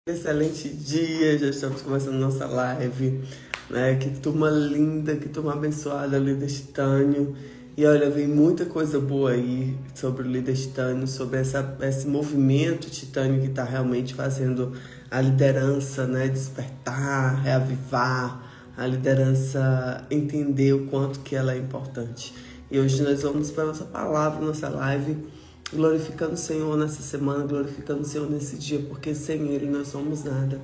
Excelente dia, já estamos começando nossa live, né? Que turma linda, que turma abençoada, líder Titânio. E olha, vem muita coisa boa aí sobre o líder Titânio, sobre esse movimento Titânio que está realmente fazendo a liderança, né? Despertar, reavivar, a liderança entender o quanto que ela é importante. E hoje nós vamos para a nossa palavra, nossa live, glorificando o Senhor nessa semana, glorificando o Senhor nesse dia, porque sem Ele nós somos nada.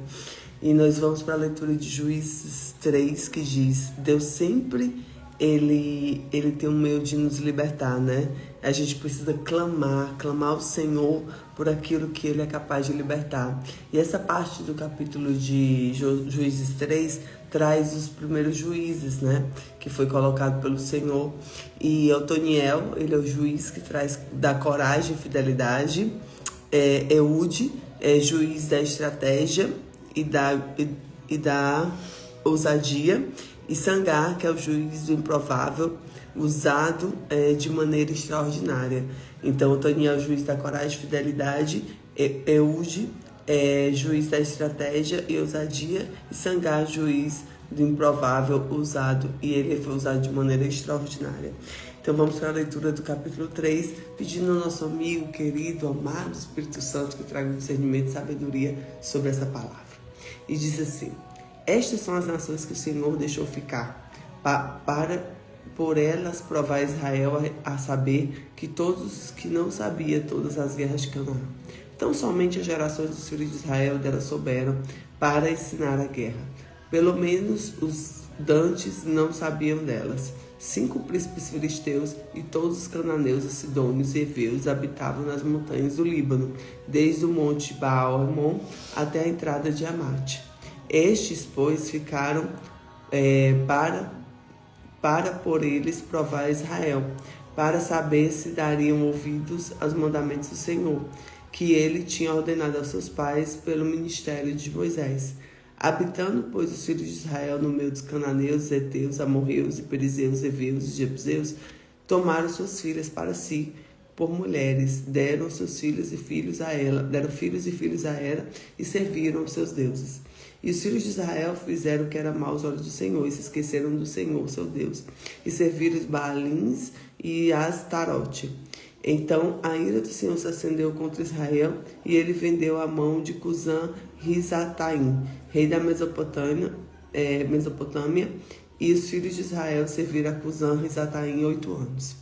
E nós vamos para a leitura de Juízes 3, que diz: Deus sempre, Ele tem um meio de nos libertar, né? A gente precisa clamar ao Senhor por aquilo que Ele é capaz de libertar. E essa parte do capítulo de Juízes 3 traz os primeiros juízes, né? Que foi colocado pelo Senhor. E Otoniel, ele é o juiz que traz da coragem e fidelidade. Eude é juiz da estratégia e da ousadia. E Sangar, que é o juiz do improvável, usado de maneira extraordinária. Então, Otoniel é o juiz da coragem e fidelidade. Eude juiz da estratégia e ousadia, e Sangar, juiz do improvável, usado, e ele foi usado de maneira extraordinária. Então vamos para a leitura do capítulo 3, pedindo ao nosso amigo, querido, amado Espírito Santo que traga discernimento e sabedoria sobre essa palavra. E diz assim: estas são as nações que o Senhor deixou ficar, para por elas provar Israel, a saber que todos que não sabia todas as guerras de Canaã. Então somente as gerações dos filhos de Israel dela souberam para ensinar a guerra. Pelo menos os dantes não sabiam delas. 5 príncipes filisteus e todos os cananeus, os sidônios e heveus habitavam nas montanhas do Líbano, desde o monte Baal-Hermon até a entrada de Amate. Estes, pois, ficaram para por eles provar Israel, para saber se dariam ouvidos aos mandamentos do Senhor, que ele tinha ordenado aos seus pais pelo ministério de Moisés. Habitando, pois, os filhos de Israel no meio dos cananeus, heteus, amorreus, e perizeus, heveus e jebuseus, tomaram suas filhas para si por mulheres, deram filhos e filhos a ela, e serviram os seus deuses. E os filhos de Israel fizeram o que era mau aos olhos do Senhor, e se esqueceram do Senhor, seu Deus, e serviram os Baalins e Astarote. Então a ira do Senhor se acendeu contra Israel, e ele vendeu a mão de Cusã-Risataim, rei da Mesopotâmia, e os filhos de Israel serviram a Cusã-Risataim 8 anos.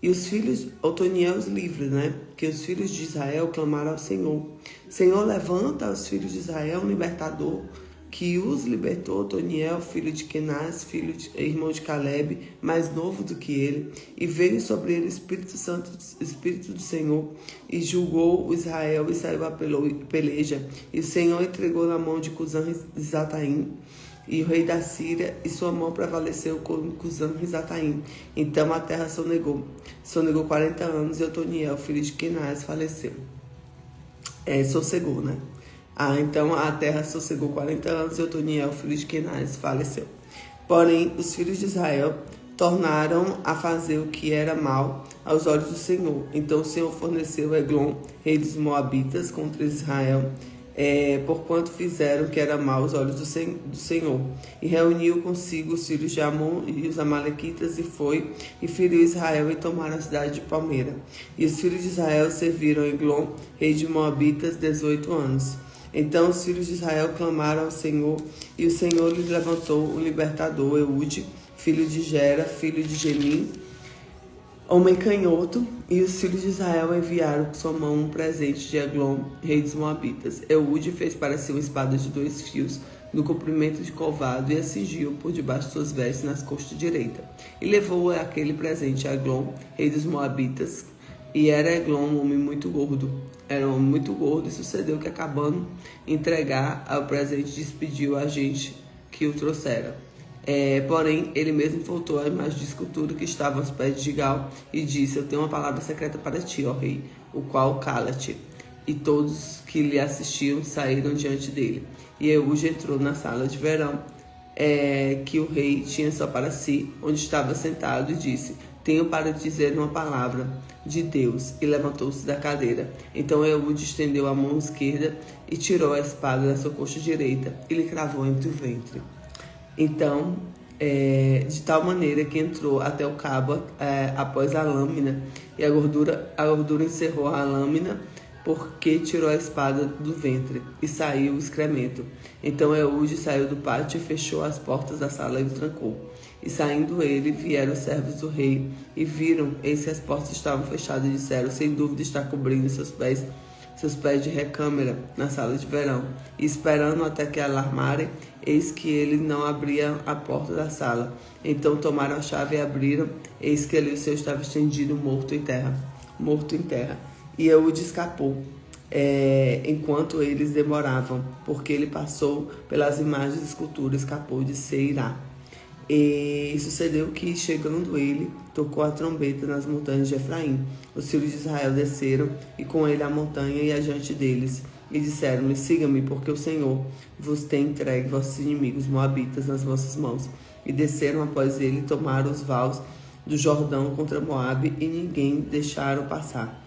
E os filhos, Otoniel os livra, né? Que os filhos de Israel clamaram ao Senhor. Senhor, levanta aos filhos de Israel um libertador, que os libertou. Otoniel, filho de Kenaz, irmão de Caleb, mais novo do que ele, e veio sobre ele o Espírito Santo, Espírito do Senhor, e julgou o Israel e saiu a peleja. E o Senhor entregou na mão de Cusã-Risataim, e o rei da Síria, e sua mão prevaleceu com Cusã-Risataim. Então a terra sonegou 40 anos, e Otoniel, filho de Kenaz, faleceu. Sossegou, né? Então a terra sossegou 40 anos, e Otoniel, filho de Kenaz, faleceu. Porém, os filhos de Israel tornaram a fazer o que era mal aos olhos do Senhor. Então o Senhor forneceu Eglon, rei dos Moabitas, contra Israel, porquanto fizeram o que era mal aos olhos do Senhor. E reuniu consigo os filhos de Amon e os amalequitas, e feriu Israel, e tomaram a cidade de Palmeira. E os filhos de Israel serviram Eglon, rei de Moabitas, 18 anos. Então os filhos de Israel clamaram ao Senhor, e o Senhor lhes levantou um libertador, Eude, filho de Gera, filho de Gemim, homem canhoto. E os filhos de Israel enviaram com sua mão um presente de Eglon, rei dos Moabitas. Eude fez para si uma espada de 2 fios, no comprimento de covado, e a cingiu por debaixo de suas vestes nas costas direita. E levou aquele presente a Eglon, rei dos Moabitas. E era Eglon um homem muito gordo. Era um homem muito gordo, e sucedeu que, acabando entregar ao presente, despediu a gente que o trouxera. Porém, ele mesmo voltou à imagem de escultura que estava aos pés de Gigal, e disse: eu tenho uma palavra secreta para ti, ó rei, o qual cala-te. E todos que lhe assistiam saíram diante dele. E Eude entrou na sala de verão, que o rei tinha só para si, onde estava sentado, e disse: tenho para dizer uma palavra de Deus. E levantou-se da cadeira. Então Eude estendeu a mão esquerda e tirou a espada da sua coxa direita e lhe cravou entre o ventre. Então, de tal maneira que entrou até o cabo após a lâmina, e a gordura encerrou a lâmina, porque tirou a espada do ventre, e saiu o excremento. Então Eude saiu do pátio e fechou as portas da sala e o trancou. E saindo ele, vieram os servos do rei, e viram, eis que as portas estavam fechadas, e disseram: sem dúvida está cobrindo seus pés de recâmara na sala de verão. E esperando até que alarmarem, eis que ele não abria a porta da sala. Então tomaram a chave e abriram, eis que ali o seu estava estendido, morto em terra. E Eude escapou, enquanto eles demoravam, porque ele passou pelas imagens e esculturas, escapou de Seirá. E sucedeu que, chegando ele, tocou a trombeta nas montanhas de Efraim. Os filhos de Israel desceram, e com ele a montanha e adiante deles. E disseram-lhe: siga-me, porque o Senhor vos tem entregue vossos inimigos moabitas nas vossas mãos. E desceram após ele, e tomaram os vales do Jordão contra Moabe, e ninguém deixaram passar.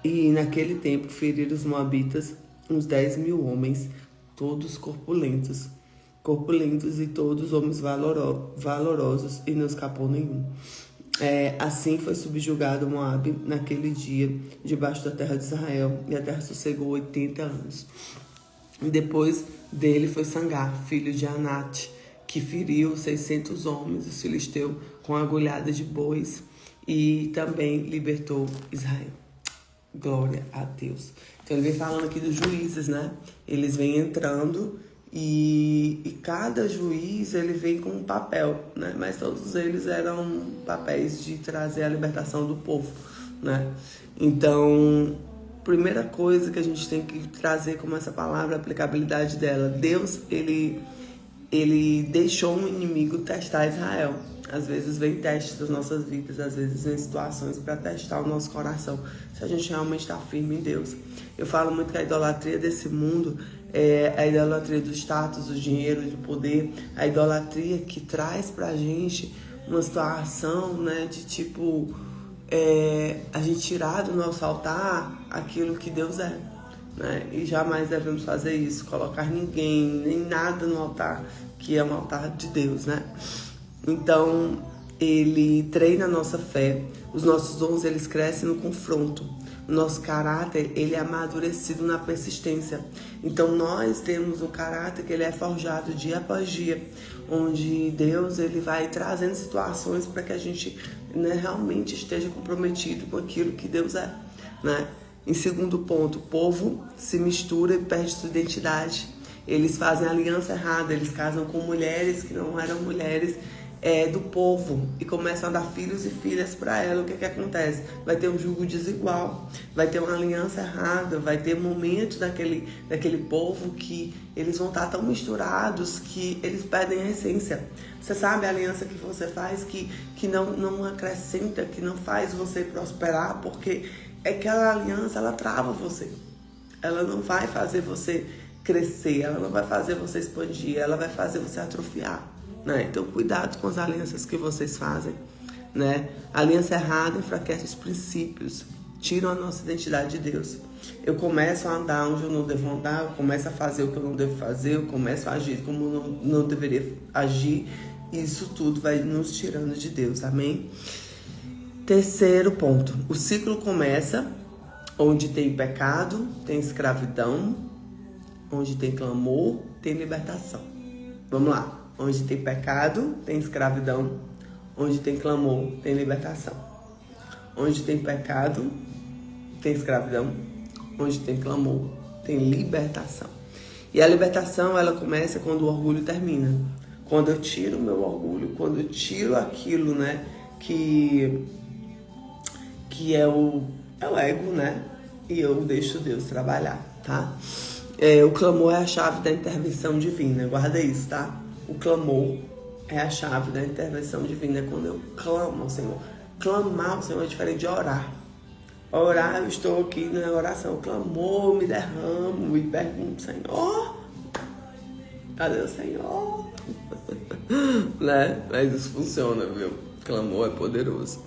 E naquele tempo feriram os moabitas uns 10.000 homens, todos corpulentos e todos homens valorosos, e não escapou nenhum. Assim foi subjugado Moabe naquele dia, debaixo da terra de Israel, e a terra sossegou 80 anos. E depois dele foi Sangar, filho de Anate, que feriu 600 homens, os filisteus, com agulhada de bois, e também libertou Israel. Glória a Deus. Então ele vem falando aqui dos juízes, né? Eles vêm entrando e cada juiz ele vem com um papel, né? Mas todos eles eram papéis de trazer a libertação do povo, né? Então, primeira coisa que a gente tem que trazer como essa palavra, a aplicabilidade dela. Deus, ele deixou um inimigo testar Israel. Às vezes vem testes das nossas vidas, às vezes vem situações para testar o nosso coração, se a gente realmente está firme em Deus. Eu falo muito que a idolatria desse mundo é a idolatria do status, do dinheiro, do poder, a idolatria que traz pra gente uma situação, né, de tipo, a gente tirar do nosso altar aquilo que Deus é, né? E jamais devemos fazer isso, colocar ninguém, nem nada no altar, que é um altar de Deus, né? Então, ele treina a nossa fé, os nossos dons, eles crescem no confronto, o nosso caráter, ele é amadurecido na persistência. Então, nós temos um caráter que ele é forjado dia após dia, onde Deus, ele vai trazendo situações para que a gente, né, realmente esteja comprometido com aquilo que Deus é, né? Em segundo ponto, o povo se mistura e perde sua identidade. Eles fazem aliança errada, eles casam com mulheres que não eram mulheres do povo e começam a dar filhos e filhas para ela. O que acontece? Vai ter um jugo desigual, vai ter uma aliança errada, vai ter momentos daquele povo que eles vão estar tão misturados que eles perdem a essência. Você sabe a aliança que você faz que não acrescenta, que não faz você prosperar, porque aquela aliança, ela trava você. Ela não vai fazer você crescer, ela não vai fazer você expandir, ela vai fazer você atrofiar, né? Então, cuidado com as alianças que vocês fazem, né? A aliança errada enfraquece os princípios, tiram a nossa identidade de Deus. Eu começo a andar onde eu não devo andar, eu começo a fazer o que eu não devo fazer, eu começo a agir como eu não deveria agir, e isso tudo vai nos tirando de Deus, amém? Terceiro ponto, o ciclo começa onde tem pecado, tem escravidão, onde tem clamor, tem libertação. Vamos lá. Onde tem pecado, tem escravidão. Onde tem clamor, tem libertação. Onde tem pecado, tem escravidão. Onde tem clamor, tem libertação. E a libertação, ela começa quando o orgulho termina. Quando eu tiro o meu orgulho, quando eu tiro aquilo, né, que é o ego, né, e eu deixo Deus trabalhar, tá? O clamor é a chave da intervenção divina, guarda isso, tá? O clamor é a chave da intervenção divina, quando eu clamo ao Senhor. Clamar ao Senhor é diferente de orar. Orar, eu estou aqui na oração. O clamor, me derramo e pergunto: Senhor, cadê o Senhor? Né? Mas isso funciona, viu? Clamor é poderoso.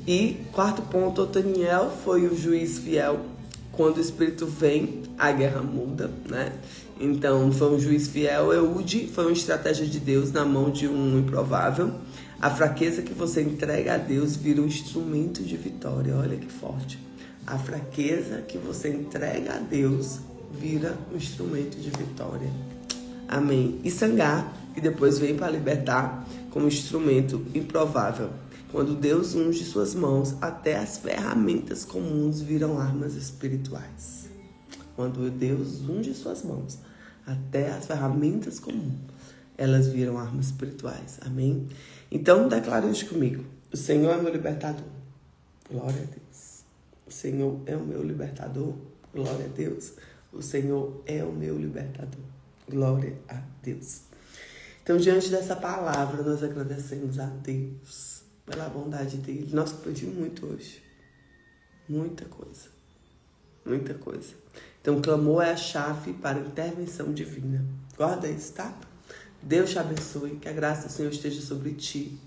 E quarto ponto, Otaniel foi o juiz fiel. Quando o Espírito vem, a guerra muda, né? Então, foi um juiz fiel. Eude foi uma estratégia de Deus na mão de um improvável. A fraqueza que você entrega a Deus vira um instrumento de vitória. Olha que forte. A fraqueza que você entrega a Deus vira um instrumento de vitória. Amém. E Sangar, que depois vem para libertar como instrumento improvável. Quando Deus unge suas mãos, até as ferramentas comuns viram armas espirituais. Quando Deus unge suas mãos, até as ferramentas comuns, elas viram armas espirituais. Amém? Então, declara isso comigo. O Senhor é meu libertador. Glória a Deus. O Senhor é o meu libertador. Glória a Deus. O Senhor é o meu libertador. Glória a Deus. Então, diante dessa palavra, nós agradecemos a Deus pela bondade dele. Nós pedimos muito hoje. Muita coisa. Muita coisa. Então, clamor é a chave para a intervenção divina. Guarda isso, tá? Deus te abençoe. Que a graça do Senhor esteja sobre ti.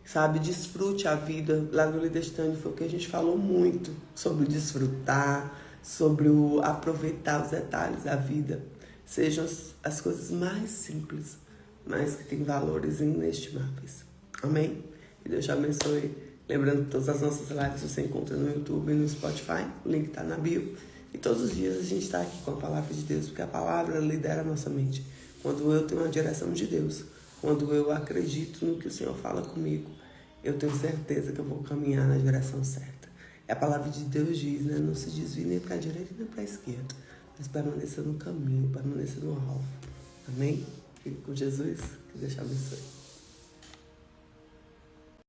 Sabe, desfrute a vida. Lá no Líder Estânio foi o que a gente falou muito. Sobre desfrutar, sobre o aproveitar os detalhes da vida. Sejam as coisas mais simples, mas que têm valores inestimáveis. Amém? Que Deus te abençoe. Lembrando que todas as nossas lives você encontra no YouTube e no Spotify. O link está na bio. E todos os dias a gente está aqui com a palavra de Deus, porque a palavra lidera a nossa mente. Quando eu tenho uma direção de Deus, quando eu acredito no que o Senhor fala comigo, eu tenho certeza que eu vou caminhar na direção certa. E a palavra de Deus diz, né? Não se desvie nem para a direita nem para a esquerda, mas permaneça no caminho, permaneça no alvo. Amém? Fique com Jesus. Que Deus te abençoe.